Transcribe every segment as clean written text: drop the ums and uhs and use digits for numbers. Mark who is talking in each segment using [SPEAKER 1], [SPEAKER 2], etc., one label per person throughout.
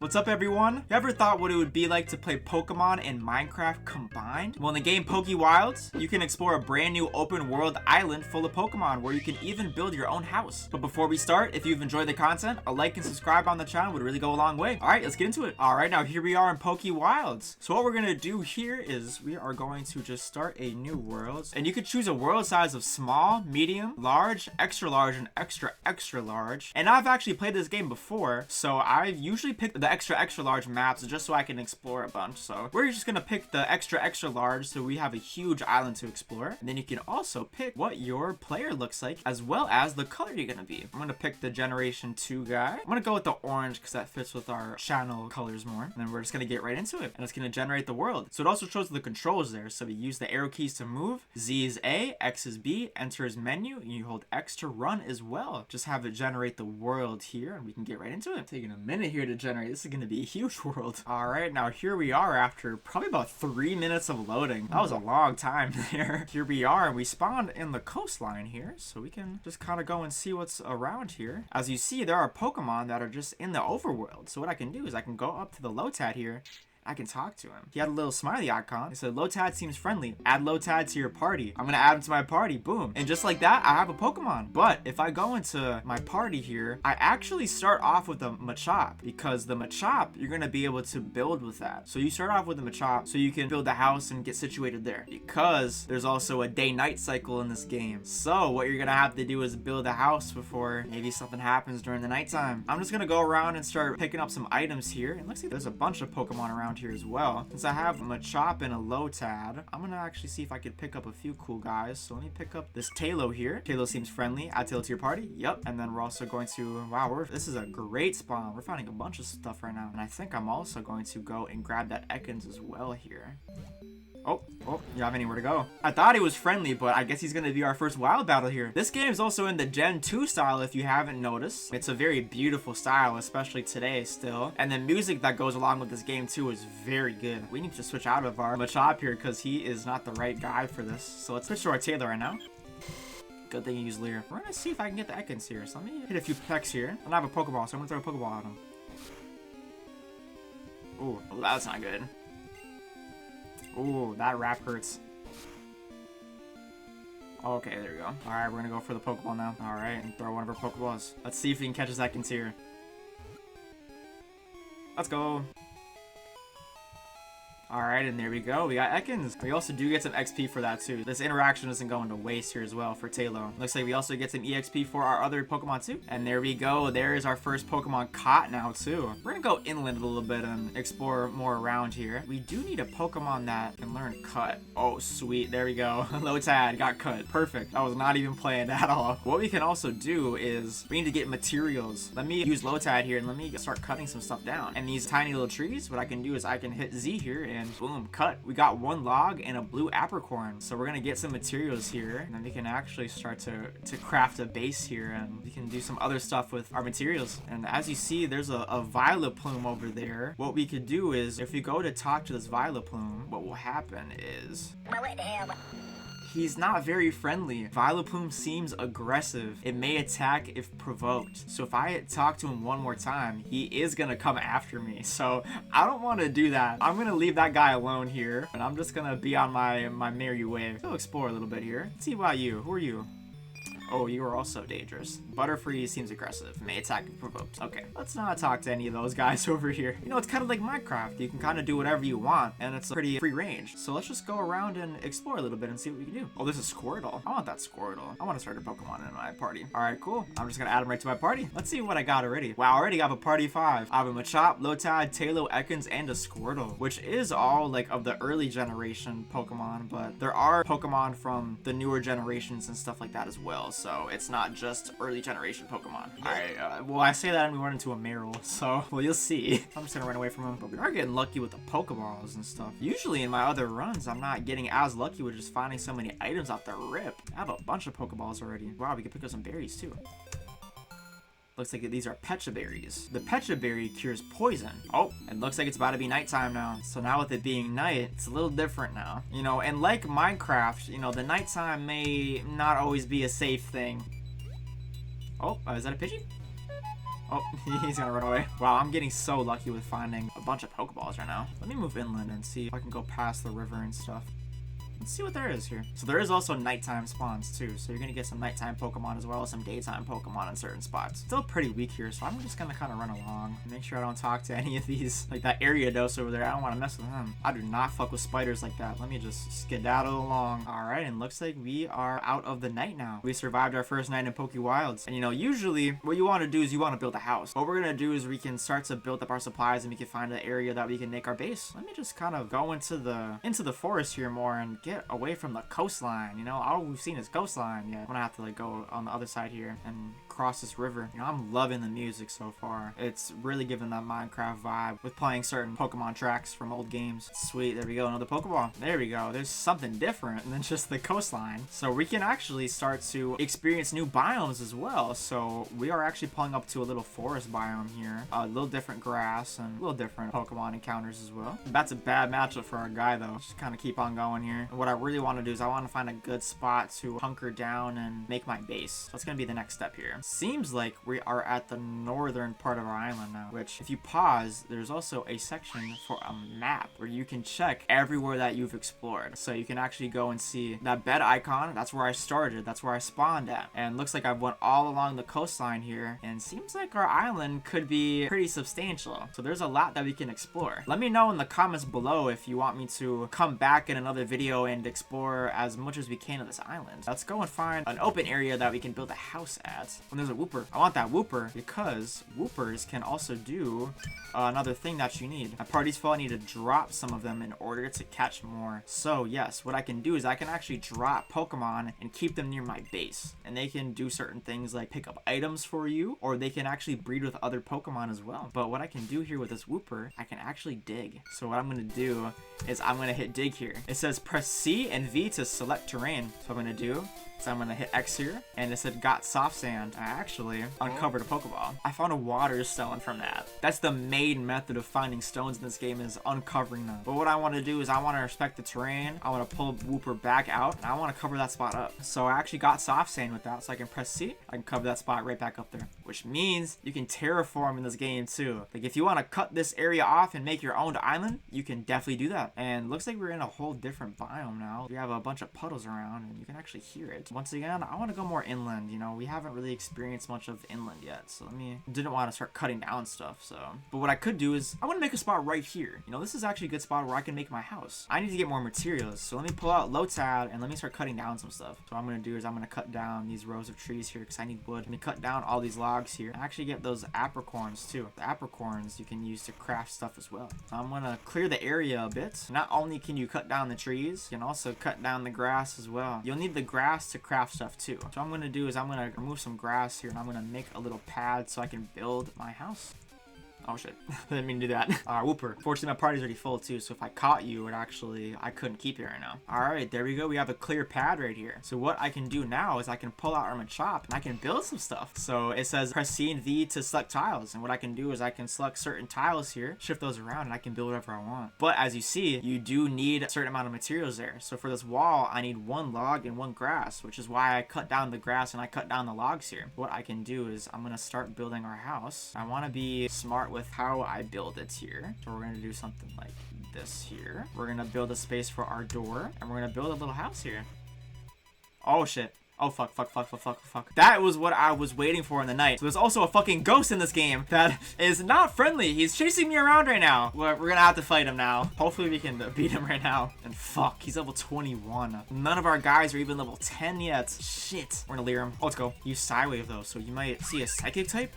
[SPEAKER 1] What's up everyone? You ever thought what it would be like to play Pokemon and Minecraft combined? Well, in the game PokeWilds, you can explore a brand new open world island full of Pokemon where you can even build your own house. But before we start, if you've enjoyed the content, a like and subscribe on the channel would really go a long way. Alright, let's get into it. Alright, now here we are in PokeWilds. So what we're gonna do here is we are going to just start a new world. And you can choose a world size of small, medium, large, extra large, and extra large. And I've actually played this game before, so I've usually picked the extra large maps just so I can explore a bunch. So we're just gonna pick the extra large so we have a huge island to explore. And then you can also pick what your player looks like as well as the color you're gonna be. I'm gonna pick the generation 2 guy. I'm gonna go with the orange because that fits with our channel colors more. And then we're just gonna get right into it and it's gonna generate the world. So it also shows the controls there. So we use the arrow keys to move, Z is A, X is B, enter is menu, and you hold X to run as well. Just have it generate the world here and we can get right into it. Taking a minute here to generate. This is gonna be a huge world. All right, now here we are after probably about 3 minutes of loading. That was a long time there. Here we are, and we spawned in the coastline here, so we can just kind of go and see what's around here. As you see, there are Pokemon that are just in the overworld. So what I can do is I can go up to the Lotad here. I can talk to him. He had a little smiley icon. It said, Lotad seems friendly. Add Lotad to your party. I'm gonna add him to my party. Boom. And just like that, I have a Pokemon. But if I go into my party here, I actually start off with a Machop because the Machop, you're gonna be able to build with that. So you start off with a Machop so you can build a house and get situated there because there's also a day-night cycle in this game. So what you're gonna have to do is build a house before maybe something happens during the nighttime. I'm just gonna go around and start picking up some items here. And looks like there's a bunch of Pokemon around here as well. Since I have a Machop and a Lotad, I'm gonna actually see if I could pick up a few cool guys. So let me pick up this Tailo here. Tailo seems friendly. Add Tailo to your party. Yep. And then we're also going to, wow, this is a great spawn. We're finding a bunch of stuff right now. And I think I'm also going to go and grab that Ekans as well here. Oh, you have anywhere to go. I thought he was friendly, but I guess he's going to be our first wild battle here. This game is also in the Gen 2 style, if you haven't noticed. It's a very beautiful style, especially today still. And the music that goes along with this game too is very good. We need to switch out of our Machop here because he is not the right guy for this. So let's switch to our Taylor right now. Good thing you use Leer. We're going to see if I can get the Ekans here. So let me hit a few pecks here. And I have a Pokeball, so I'm going to throw a Pokeball at him. Ooh, that's not good. Ooh, that wrap hurts. Okay, there we go. Alright, we're gonna go for the Pokeball now. Alright, and throw one of our Pokeballs. Let's see if we can catch his Ekans here. Let's go. Alright, and there we go. We got Ekans. We also do get some XP for that too. This interaction isn't going to waste here as well for Tailo. Looks like we also get some EXP for our other Pokemon too. And there we go. There is our first Pokemon caught now too. We're gonna go inland a little bit and explore more around here. We do need a Pokemon that can learn Cut. Oh, sweet. There we go. Lotad got Cut. Perfect. I was not even planned at all. What we can also do is we need to get materials. Let me use Lotad here and let me start cutting some stuff down. And these tiny little trees, what I can do is I can hit Z here and boom, cut. We got one log and a blue apricorn. So we're gonna get some materials here and then we can actually start to craft a base here and we can do some other stuff with our materials. And as you see, there's a violet plume over there. What we could do is if we go to talk to this violet plume, what will happen is he's not very friendly. Vileplume seems aggressive. It may attack if provoked. So if I talk to him one more time, he is gonna come after me. So I don't want to do that. I'm gonna leave that guy alone here. And I'm just gonna be on my merry way. Go explore a little bit here. Let's see about you. Who are you? Oh, you are also dangerous. Butterfree seems aggressive. May attack if provoked. Okay, let's not talk to any of those guys over here. You know, it's kind of like Minecraft. You can kind of do whatever you want, and it's pretty free range. So let's just go around and explore a little bit and see what we can do. Oh, there's a Squirtle. I want that Squirtle. I want to start a Pokemon in my party. All right, cool. I'm just gonna add him right to my party. Let's see what I got already. Wow, I already have a party 5. I have a Machop, Lotad, Tailo, Ekans, and a Squirtle, which is all like of the early generation Pokemon, but there are Pokemon from the newer generations and stuff like that as well. So it's not just early generation Pokemon. Alright, well, I say that and we run into a Meryl, so, well, you'll see. I'm just gonna run away from him, but we are getting lucky with the Pokeballs and stuff. Usually in my other runs, I'm not getting as lucky with just finding so many items off the rip. I have a bunch of Pokeballs already. Wow, we can pick up some berries too. Looks like these are Pecha berries. The Pecha berry cures poison. Oh, it looks like it's about to be nighttime now. So now with it being night, it's a little different now. You know, and like Minecraft, you know, the nighttime may not always be a safe thing. Oh, is that a Pidgey? Oh, he's gonna run away. Wow, I'm getting so lucky with finding a bunch of Pokeballs right now. Let me move inland and see if I can go past the river and stuff. Let's see what there is here. So there is also nighttime spawns too. So you're gonna get some nighttime Pokemon as well as some daytime Pokemon in certain spots. Still pretty weak here, so I'm just gonna kind of run along. Make sure I don't talk to any of these. Like that Ariados over there, I don't want to mess with him. I do not fuck with spiders like that. Let me just skedaddle along. Alright, and looks like we are out of the night now. We survived our first night in PokeWilds. And you know, usually what you want to do is you want to build a house. What we're gonna do is we can start to build up our supplies and we can find an area that we can make our base. Let me just kind of go into the forest here more and get away from the coastline. You know, all we've seen is coastline yet. I'm gonna have to like go on the other side here and cross this river. You know, I'm loving the music so far. It's really giving that Minecraft vibe with playing certain Pokemon tracks from old games. Sweet, there we go, another Pokeball. There we go. There's something different than just the coastline. So we can actually start to experience new biomes as well. So we are actually pulling up to a little forest biome here. A little different grass and a little different Pokemon encounters as well. That's a bad matchup for our guy though. Just kind of keep on going here. And what I really want to do is I want to find a good spot to hunker down and make my base. So that's going to be the next step here. Seems like we are at the northern part of our island now, which if you pause, there's also a section for a map where you can check everywhere that you've explored. So you can actually go and see that bed icon. That's where I started. That's where I spawned at. And looks like I've went all along the coastline here, and seems like our island could be pretty substantial. So there's a lot that we can explore. Let me know in the comments below if you want me to come back in another video and explore as much as we can of this island. Let's go and find an open area that we can build a house at. When there's a Wooper, I want that Wooper because Woopers can also do another thing that you need. At party's full, I need to drop some of them in order to catch more. So yes, what I can do is I can actually drop Pokemon and keep them near my base, and they can do certain things like pick up items for you, or they can actually breed with other Pokemon as well. But what I can do here with this Wooper, I can actually dig. So what I'm gonna do is I'm gonna hit dig here. It says press C and V to select terrain. So I'm gonna do, so I'm gonna hit X here, and it said got soft sand. I actually uncovered a Pokeball. I found a water stone from that. That's the main method of finding stones in this game, is uncovering them. But what I want to do is I want to respect the terrain. I want to pull Wooper back out, and I want to cover that spot up. So I actually got soft sand with that, so I can press C. I can cover that spot right back up there, which means you can terraform in this game too. Like if you want to cut this area off and make your own island, you can definitely do that. And looks like we're in a whole different biome now. We have a bunch of puddles around, and you can actually hear it. Once again, I want to go more inland. You know, we haven't really experienced much of inland yet, so didn't want to start cutting down stuff. So but what I could do is I want to make a spot right here. You know, this is actually a good spot where I can make my house. I need to get more materials, so let me pull out Lotad and let me start cutting down some stuff. So what I'm going to do is I'm going to cut down these rows of trees here because I need wood. Let me cut down all these logs here and actually get those apricorns too. The apricorns you can use to craft stuff as well. So I'm going to clear the area a bit. Not only can you cut down the trees, you can also cut down the grass as well. You'll need the grass to craft stuff too. So what I'm going to do is I'm going to remove some grass here, and I'm going to make a little pad so I can build my house. Oh shit, didn't mean to do that. Wooper. Fortunately, my party's already full too, so if I caught you, I couldn't keep you right now. Alright, there we go. We have a clear pad right here. So what I can do now is I can pull out our Machop and I can build some stuff. So it says press C and V to select tiles. And what I can do is I can select certain tiles here, shift those around, and I can build whatever I want. But as you see, you do need a certain amount of materials there. So for this wall, I need one log and one grass, which is why I cut down the grass and I cut down the logs here. What I can do is I'm going to start building our house. I want to be smart with how I build it here. So we're going to do something like this here. We're going to build a space for our door, and we're going to build a little house here. Oh shit. Oh, fuck. That was what I was waiting for in the night. So there's also a fucking ghost in this game that is not friendly. He's chasing me around right now. We're gonna have to fight him now. Hopefully we can beat him right now. And fuck, he's level 21. None of our guys are even level 10 yet. Shit. We're gonna leer him. Oh, let's go. Use Psywave though, so you might see a psychic type.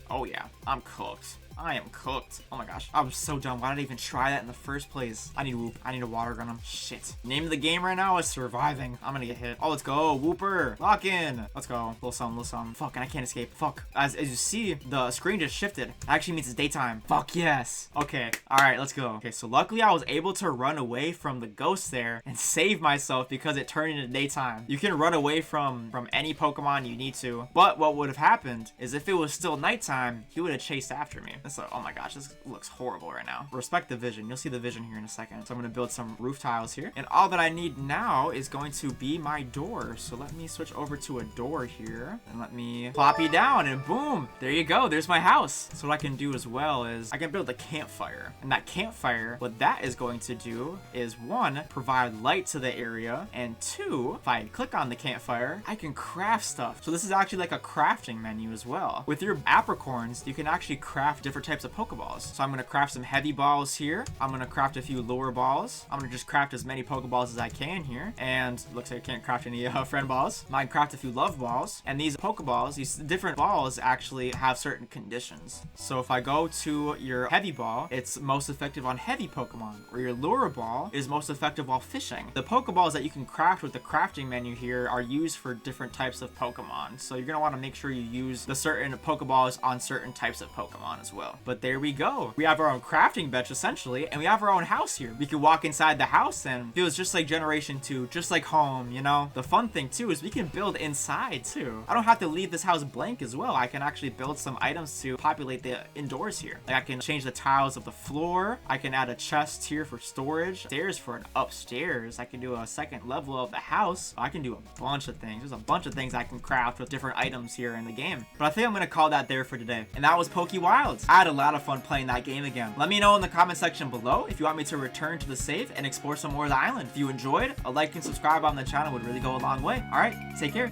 [SPEAKER 1] Oh yeah, I'm cooked. I am cooked. Oh my gosh. I was so dumb. Why did I even try that in the first place? I need Whoop. I need to water gun him. Shit. Name of the game right now is surviving. I'm gonna get hit. Oh, let's go. Wooper. Lock in. Let's go. Little something. Fuck, and I can't escape. Fuck. As you see, the screen just shifted. That actually means it's daytime. Fuck yes. Okay. All right, let's go. Okay, so luckily I was able to run away from the ghost there and save myself because it turned into daytime. You can run away from any Pokemon you need to. But what would have happened is if it was still nighttime, he would have chased after me. So, oh my gosh, this looks horrible right now. Respect the vision. You'll see the vision here in a second. So I'm gonna build some roof tiles here. And all that I need now is going to be my door. So let me switch over to a door here. And let me plop you down and boom, there you go. There's my house. So what I can do as well is I can build a campfire. And that campfire, what that is going to do is one, provide light to the area. And two, if I click on the campfire, I can craft stuff. So this is actually like a crafting menu as well. With your apricorns, you can actually craft different types of Pokeballs. So I'm going to craft some heavy balls here. I'm going to craft a few lure balls. I'm going to just craft as many Pokeballs as I can here. And looks like I can't craft any friend balls. I might craft a few love balls. And these Pokeballs, these different balls actually have certain conditions. So if I go to your heavy ball, it's most effective on heavy Pokemon, or your lure ball is most effective while fishing. The Pokeballs that you can craft with the crafting menu here are used for different types of Pokemon. So you're going to want to make sure you use the certain Pokeballs on certain types of Pokemon as well. But there we go. We have our own crafting bench essentially, and we have our own house here. We can walk inside the house and it feels just like Generation 2, just like home, you know? The fun thing too is we can build inside too. I don't have to leave this house blank as well. I can actually build some items to populate the indoors here. Like I can change the tiles of the floor. I can add a chest here for storage. Stairs for an upstairs. I can do a second level of the house. I can do a bunch of things. There's a bunch of things I can craft with different items here in the game. But I think I'm gonna call that there for today. And that was PokeWilds. I had a lot of fun playing that game again. Let me know in the comment section below if you want me to return to the save and explore some more of the island. If you enjoyed, a like and subscribe on the channel would really go a long way. All right, take care.